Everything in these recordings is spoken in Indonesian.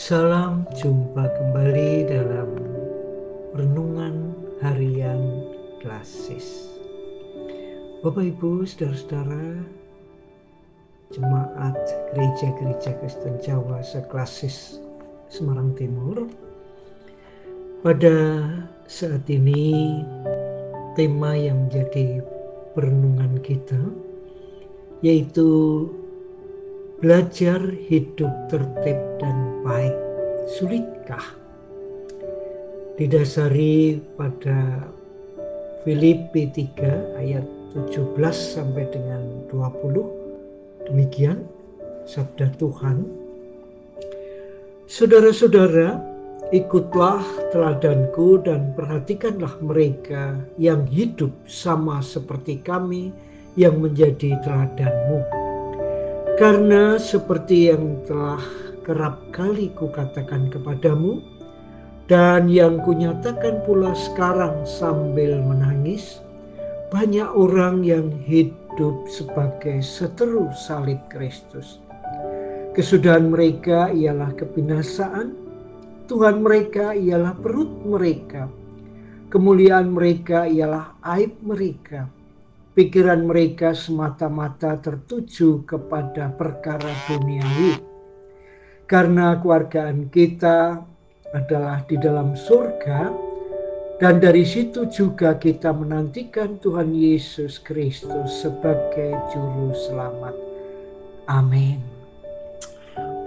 Salam jumpa kembali dalam renungan harian Klasis. Bapak Ibu, saudara-saudara, jemaat gereja-gereja Kristen Jawa se-Klasis Semarang Timur. Pada saat ini tema yang menjadi perenungan kita yaitu belajar hidup tertib dan baik, sulitkah? Didasari pada Filipi 3 ayat 17 sampai dengan 20. Demikian sabda Tuhan. Saudara-saudara, ikutlah teladanku dan perhatikanlah mereka yang hidup sama seperti kami yang menjadi teladanmu. Karena seperti yang telah kerap kali kukatakan kepadamu, dan yang kunyatakan pula sekarang sambil menangis, banyak orang yang hidup sebagai seteru salib Kristus. Kesudahan mereka ialah kebinasaan, Tuhan mereka ialah perut mereka, kemuliaan mereka ialah aib mereka. Pikiran mereka semata-mata tertuju kepada perkara duniawi. Karena keluargaan kita adalah di dalam surga, dan dari situ juga kita menantikan Tuhan Yesus Kristus sebagai Juru Selamat. Amin.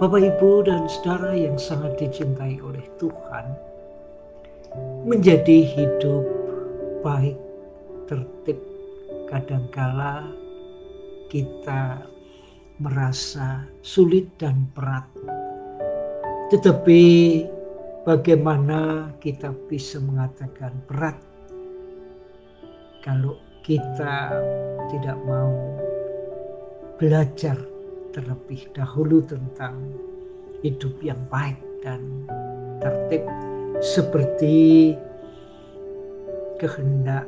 Bapak, Ibu, dan saudara yang sangat dicintai oleh Tuhan, menjadi hidup baik, tertib, kadangkala kita merasa sulit dan berat. Tetapi bagaimana kita bisa mengatakan berat kalau kita tidak mau belajar terlebih dahulu tentang hidup yang baik dan tertib seperti kehendak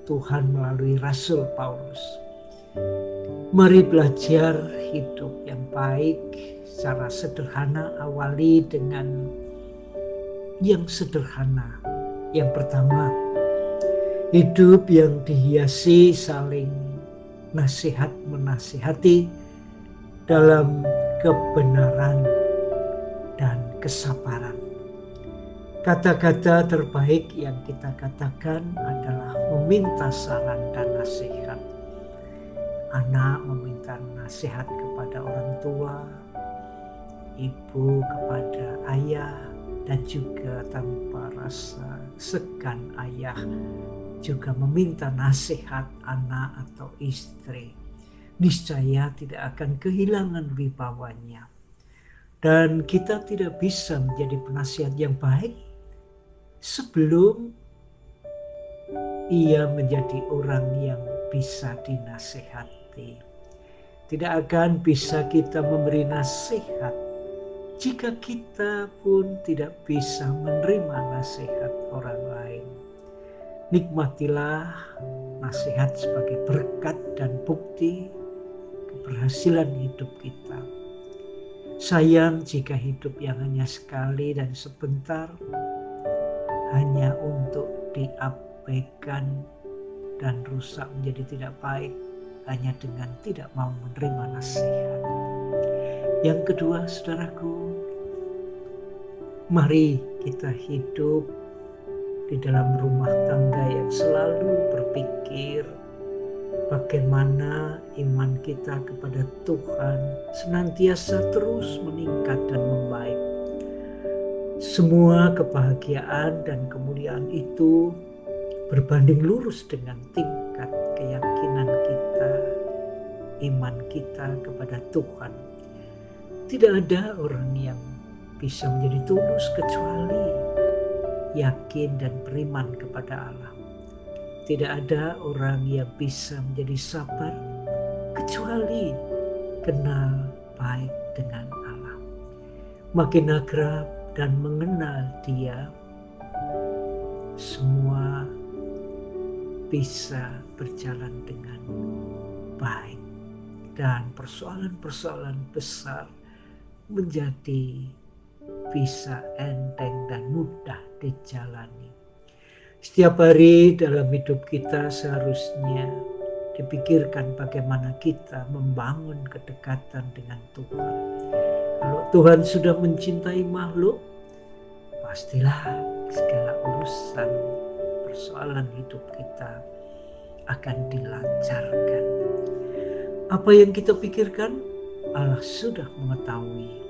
Tuhan melalui Rasul Paulus. Mari belajar hidup yang baik secara sederhana, awali dengan yang sederhana. Yang pertama, hidup yang dihiasi saling nasihat menasihati dalam kebenaran dan kesabaran. Kata-kata terbaik yang kita katakan adalah meminta saran dan nasihat. Anak meminta nasihat kepada orang tua, ibu kepada ayah, dan juga tanpa rasa segan ayah juga meminta nasihat anak atau istri. Niscaya tidak akan kehilangan wibawanya. Dan kita tidak bisa menjadi penasihat yang baik sebelum ia menjadi orang yang bisa dinasihati. Tidak akan bisa kita memberi nasihat jika kita pun tidak bisa menerima nasihat orang lain. Nikmatilah nasihat sebagai berkat dan bukti keberhasilan hidup kita. Sayang jika hidup yang hanya sekali dan sebentar hanya untuk diabaikan dan rusak menjadi tidak baik hanya dengan tidak mau menerima nasihat. Yang kedua, saudaraku, mari kita hidup di dalam rumah tangga yang selalu berpikir bagaimana iman kita kepada Tuhan senantiasa terus meningkat dan membaik. Semua kebahagiaan dan kemuliaan itu berbanding lurus dengan tingkat keyakinan kita, iman kita kepada Tuhan. Tidak ada orang yang bisa menjadi tulus kecuali yakin dan beriman kepada Allah. Tidak ada orang yang bisa menjadi sabar kecuali kenal baik dengan Allah. Makin akrab dan mengenal Dia, semua bisa berjalan dengan baik. Dan persoalan-persoalan besar menjadi bisa enteng dan mudah dijalani. Setiap hari dalam hidup kita seharusnya dipikirkan bagaimana kita membangun kedekatan dengan Tuhan. Kalau Tuhan sudah mencintai makhluk, pastilah segala urusan persoalan hidup kita akan dilancarkan. Apa yang kita pikirkan, Allah sudah mengetahui.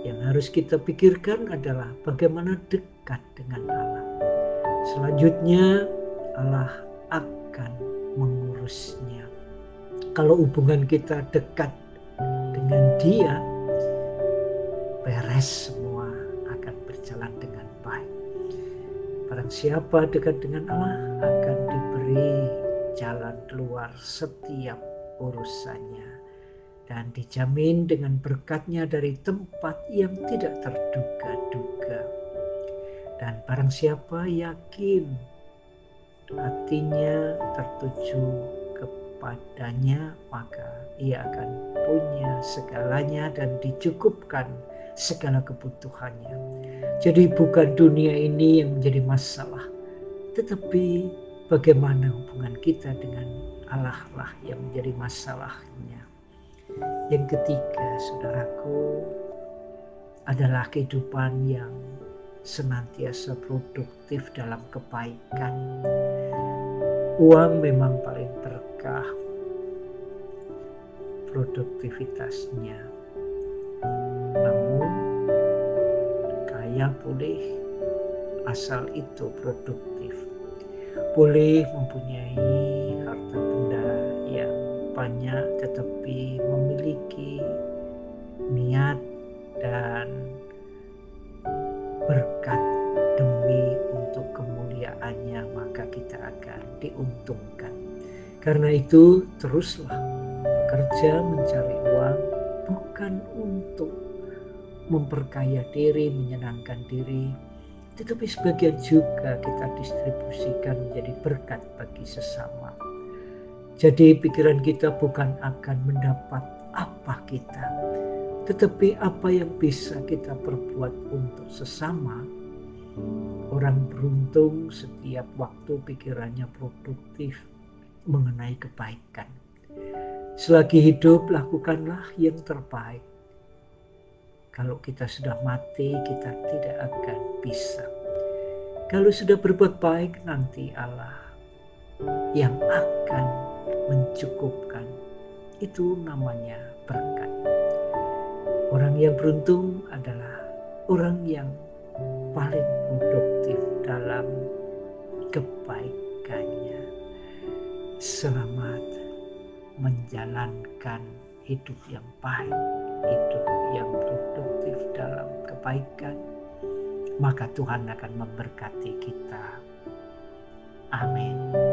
Yang harus kita pikirkan adalah bagaimana dekat dengan Allah. Selanjutnya Allah akan mengurusnya. Kalau hubungan kita dekat dengan Dia, beres semua akan berjalan dengan baik. Barang siapa dekat dengan Allah akan diberi jalan keluar setiap urusannya dan dijamin dengan berkat-Nya dari tempat yang tidak terduga-duga. Dan barang siapa yakin hatinya tertuju kepadanya, maka ia akan punya segalanya dan dicukupkan segala kebutuhannya. Jadi bukan dunia ini yang menjadi masalah, tetapi bagaimana hubungan kita dengan Allah lah yang menjadi masalahnya. Yang ketiga, saudaraku, adalah kehidupan yang senantiasa produktif dalam kebaikan. Uang memang paling berkah produktivitasnya. Namun kaya boleh asal itu produktif. Boleh mempunyai harta benda yang banyak tetapi memiliki niat dan berkat demi untuk kemuliaannya, maka kita akan diuntungkan. Karena itu teruslah bekerja mencari uang, bukan untuk memperkaya diri, menyenangkan diri, tetapi sebagian juga kita distribusikan menjadi berkat bagi sesama. Jadi pikiran kita bukan akan mendapat apa kita, tetapi apa yang bisa kita perbuat untuk sesama. Orang beruntung setiap waktu pikirannya produktif mengenai kebaikan. Selagi hidup, lakukanlah yang terbaik. Kalau kita sudah mati, kita tidak akan bisa. Kalau sudah berbuat baik, nanti Allah yang akan mencukupkan. Itu namanya berkat. Orang yang beruntung adalah orang yang paling produktif dalam kebaikannya. Selamat menjalankan hidup yang baik, hidup yang produktif dalam kebaikan, maka Tuhan akan memberkati kita. Amin.